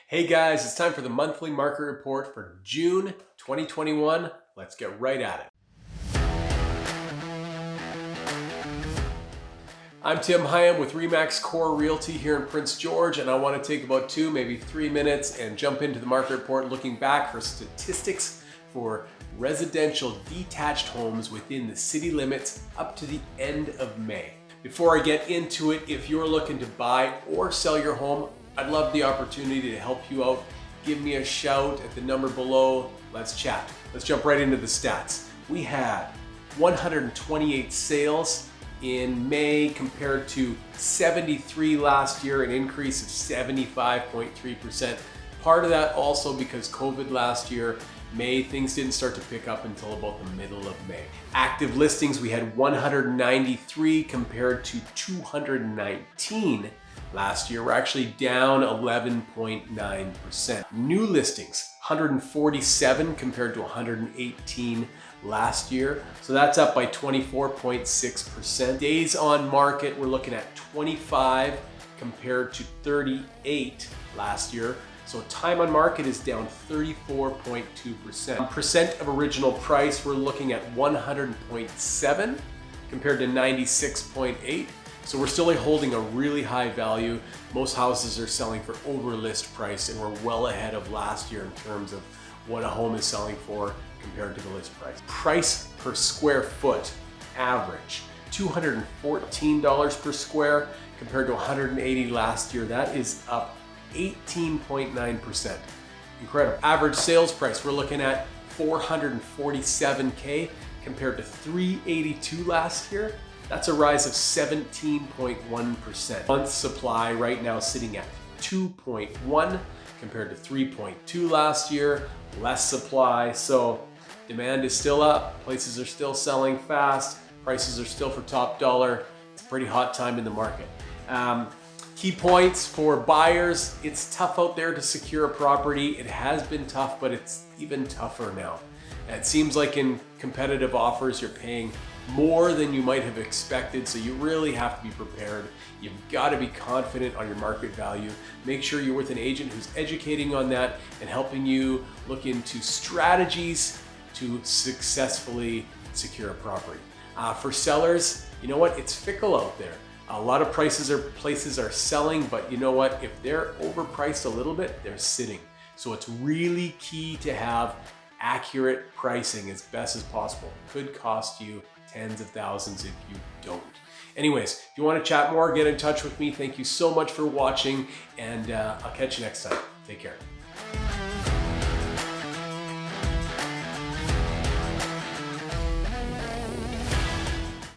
Hey guys, it's time for the monthly market report for June 2021. Let's get right at it. I'm Tim Higham with Remax Core Realty here in Prince George, and I want to take about 2, maybe 3 minutes and jump into the market report looking back for statistics for residential detached homes within the city limits up to the end of May. Before I get into it, if you're looking to buy or sell your home, I'd love the opportunity to help you out. Give me a shout at the number below. Let's chat. Let's jump right into the stats. We had 128 sales in May compared to 73 last year, an increase of 75.3%. Part of that also because COVID last year, May, things didn't start to pick up until about the middle of May. Active listings, we had 193 compared to 219 last year. We're actually down 11.9%. New listings, 147 compared to 118 last year. So that's up by 24.6%. Days on market, we're looking at 25 compared to 38 last year. So time on market is down 34.2%. Percent of original price, we're looking at 100.7 compared to 96.8. So we're still holding a really high value. Most houses are selling for over list price, and we're well ahead of last year in terms of what a home is selling for compared to the list price. Price per square foot average, $214 per square compared to $180 last year. That is up 18.9%. Incredible. Average sales price, we're looking at $447K compared to $382 last year. That's a rise of 17.1%. Month supply right now sitting at 2.1 compared to 3.2 last year. Less supply, so demand is still up. Places are still selling fast. Prices are still for top dollar. It's a pretty hot time in the market. Key points for buyers, it's tough out there to secure a property. It has been tough, but it's even tougher now. It seems like in competitive offers, you're paying more than you might have expected, so you really have to be prepared. You've got to be confident on your market value. Make sure you're with an agent who's educating on that and helping you look into strategies to successfully secure a property. For sellers, you know what? It's fickle out there. A lot of places are selling, but you know what? If they're overpriced a little bit, they're sitting. So it's really key to have accurate pricing as best as possible. Could cost you tens of thousands if you don't. Anyways, if you want to chat more, get in touch with me. Thank you so much for watching, and I'll catch you next time. Take care.